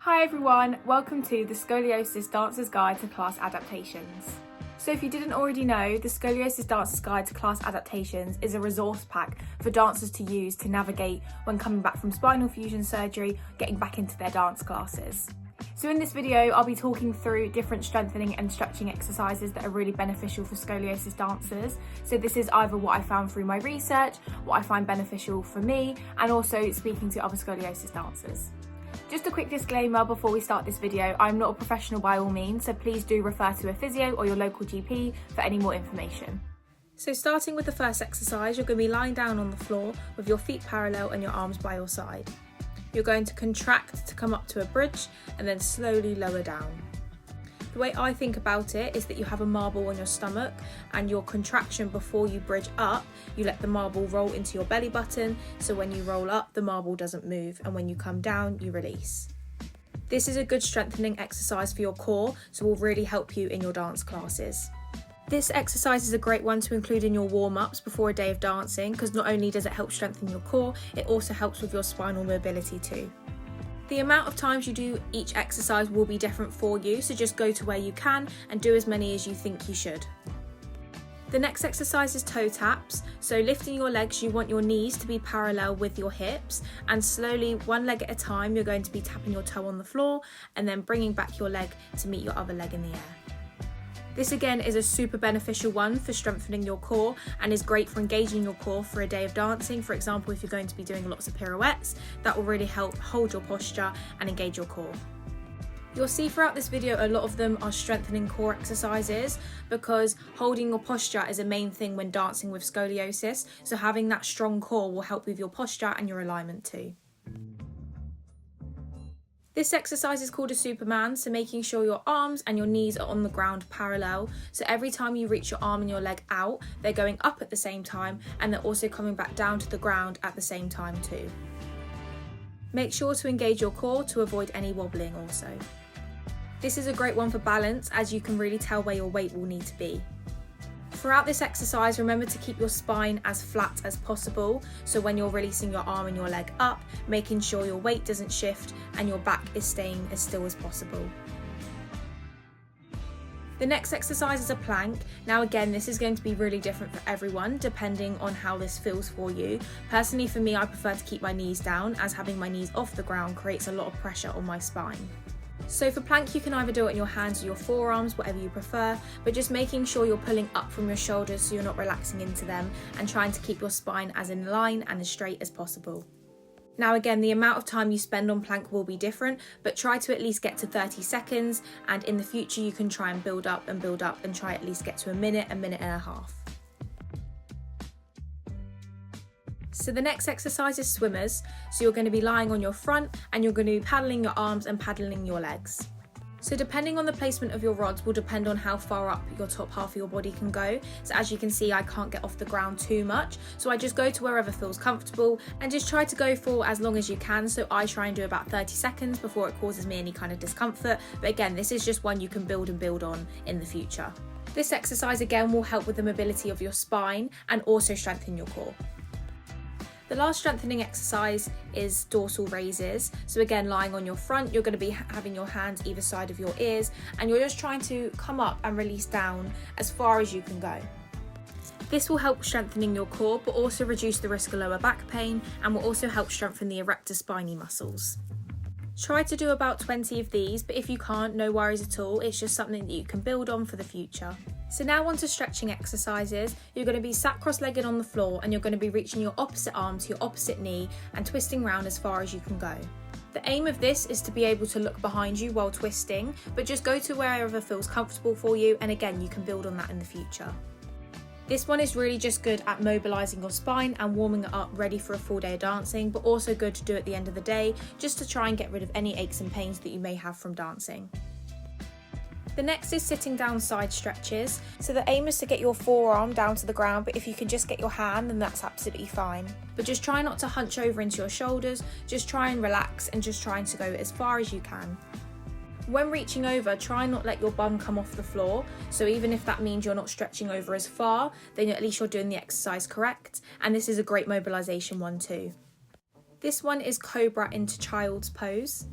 Hi everyone, welcome to the Scoliosis Dancer's Guide to Class Adaptations. So if you didn't already know, the Scoliosis Dancer's Guide to Class Adaptations is a resource pack for dancers to use to navigate when coming back from spinal fusion surgery, getting back into their dance classes. So in this video, I'll be talking through different strengthening and stretching exercises that are really beneficial for scoliosis dancers. So this is either what I found through my research, what I find beneficial for me, and also speaking to other scoliosis dancers. Just a quick disclaimer before we start this video, I'm not a professional by all means, so please do refer to a physio or your local GP for any more information. So starting with the first exercise, you're going to be lying down on the floor with your feet parallel and your arms by your side. You're going to contract to come up to a bridge and then slowly lower down. The way I think about it is that you have a marble on your stomach, and your contraction before you bridge up, you let the marble roll into your belly button, so when you roll up, the marble doesn't move, and when you come down, you release. This is a good strengthening exercise for your core, so will really help you in your dance classes. This exercise is a great one to include in your warm-ups before a day of dancing, because not only does it help strengthen your core, it also helps with your spinal mobility too. The amount of times you do each exercise will be different for you, so just go to where you can and do as many as you think you should. The next exercise is toe taps. So lifting your legs, you want your knees to be parallel with your hips, and slowly, one leg at a time, you're going to be tapping your toe on the floor and then bringing back your leg to meet your other leg in the air. This again is a super beneficial one for strengthening your core and is great for engaging your core for a day of dancing. For example, if you're going to be doing lots of pirouettes, that will really help hold your posture and engage your core. You'll see throughout this video a lot of them are strengthening core exercises, because holding your posture is a main thing when dancing with scoliosis, so having that strong core will help with your posture and your alignment too. This exercise is called a Superman, so making sure your arms and your knees are on the ground parallel. So every time you reach your arm and your leg out, they're going up at the same time, and they're also coming back down to the ground at the same time too. Make sure to engage your core to avoid any wobbling also. This is a great one for balance, as you can really tell where your weight will need to be. Throughout this exercise, remember to keep your spine as flat as possible, so when you're releasing your arm and your leg up, making sure your weight doesn't shift and your back is staying as still as possible. The next exercise is a plank. Now again, this is going to be really different for everyone depending on how this feels for you. Personally for me, I prefer to keep my knees down, as having my knees off the ground creates a lot of pressure on my spine. So for plank, you can either do it in your hands or your forearms, whatever you prefer, but just making sure you're pulling up from your shoulders so you're not relaxing into them, and trying to keep your spine as in line and as straight as possible. Now again, the amount of time you spend on plank will be different, but try to at least get to 30 seconds, and in the future you can try and build up and try at least get to a minute and a half. So the next exercise is swimmers. So you're going to be lying on your front and you're going to be paddling your arms and paddling your legs. So depending on the placement of your rods will depend on how far up your top half of your body can go. So as you can see, I can't get off the ground too much. So I just go to wherever feels comfortable and just try to go for as long as you can. So I try and do about 30 seconds before it causes me any kind of discomfort. But again, this is just one you can build on in the future. This exercise again will help with the mobility of your spine and also strengthen your core. The last strengthening exercise is dorsal raises. So again, lying on your front, you're going to be having your hands either side of your ears, and you're just trying to come up and release down as far as you can go. This will help strengthening your core, but also reduce the risk of lower back pain, and will also help strengthen the erector spinae muscles. Try to do about 20 of these, but if you can't, no worries at all. It's just something that you can build on for the future. So now on to stretching exercises. You're going to be sat cross-legged on the floor, and you're going to be reaching your opposite arm to your opposite knee and twisting round as far as you can go. The aim of this is to be able to look behind you while twisting, but just go to wherever feels comfortable for you, and again, you can build on that in the future. This one is really just good at mobilising your spine and warming it up ready for a full day of dancing, but also good to do at the end of the day, just to try and get rid of any aches and pains that you may have from dancing. The next is sitting down side stretches. So the aim is to get your forearm down to the ground, but if you can just get your hand, then that's absolutely fine. But just try not to hunch over into your shoulders, just try and relax and just trying to go as far as you can. When reaching over, try not let your bum come off the floor. So even if that means you're not stretching over as far, then at least you're doing the exercise correct. And this is a great mobilisation one too. This one is Cobra into Child's Pose.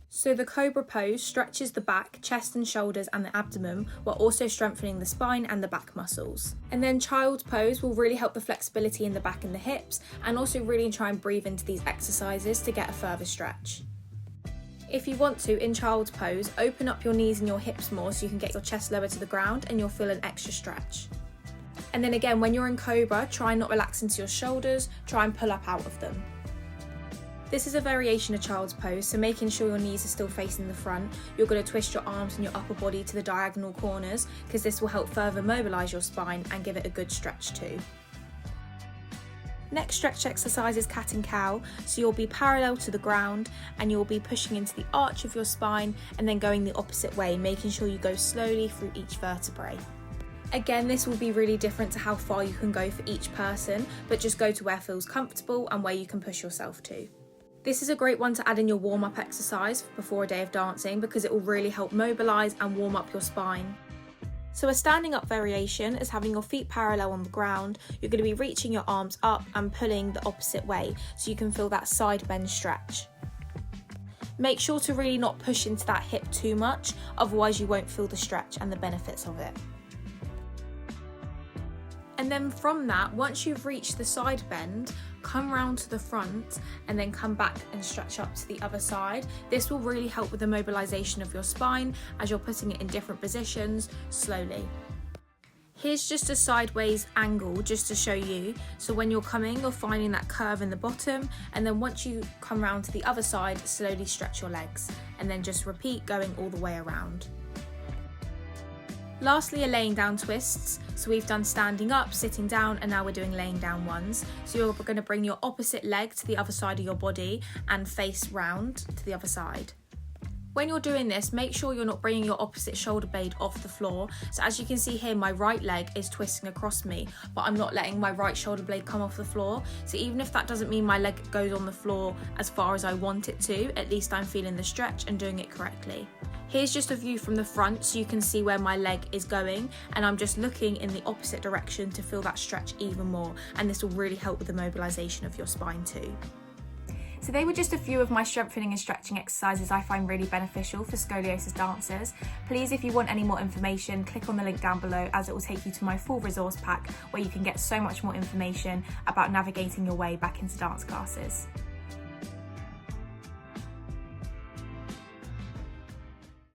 So the cobra pose stretches the back, chest and shoulders and the abdomen, while also strengthening the spine and the back muscles. And then child's pose will really help the flexibility in the back and the hips, and also really try and breathe into these exercises to get a further stretch. If you want to, in child's pose, open up your knees and your hips more so you can get your chest lower to the ground and you'll feel an extra stretch. And then again, when you're in cobra, try and not relax into your shoulders, try and pull up out of them. This is a variation of child's pose, so making sure your knees are still facing the front, you're going to twist your arms and your upper body to the diagonal corners, because this will help further mobilise your spine and give it a good stretch too. Next stretch exercise is cat and cow, so you'll be parallel to the ground and you'll be pushing into the arch of your spine and then going the opposite way, making sure you go slowly through each vertebrae. Again, this will be really different to how far you can go for each person, but just go to where feels comfortable and where you can push yourself to. This is a great one to add in your warm-up exercise before a day of dancing because it will really help mobilise and warm up your spine. So a standing up variation is having your feet parallel on the ground. You're going to be reaching your arms up and pulling the opposite way so you can feel that side bend stretch. Make sure to really not push into that hip too much, otherwise you won't feel the stretch and the benefits of it. And then from that, once you've reached the side bend, come round to the front and then come back and stretch up to the other side. This will really help with the mobilisation of your spine as you're putting it in different positions slowly. Here's just a sideways angle just to show you. So when you're coming, you're finding that curve in the bottom, and then once you come round to the other side, slowly stretch your legs and then just repeat going all the way around. Lastly are laying down twists. So we've done standing up, sitting down, and now we're doing laying down ones. So you're going to bring your opposite leg to the other side of your body and face round to the other side. When you're doing this, make sure you're not bringing your opposite shoulder blade off the floor. So as you can see here, my right leg is twisting across me, but I'm not letting my right shoulder blade come off the floor. So even if that doesn't mean my leg goes on the floor as far as I want it to, at least I'm feeling the stretch and doing it correctly. Here's just a view from the front so you can see where my leg is going, and I'm just looking in the opposite direction to feel that stretch even more, and this will really help with the mobilisation of your spine too. So they were just a few of my strengthening and stretching exercises I find really beneficial for scoliosis dancers. Please, if you want any more information, click on the link down below as it will take you to my full resource pack where you can get so much more information about navigating your way back into dance classes.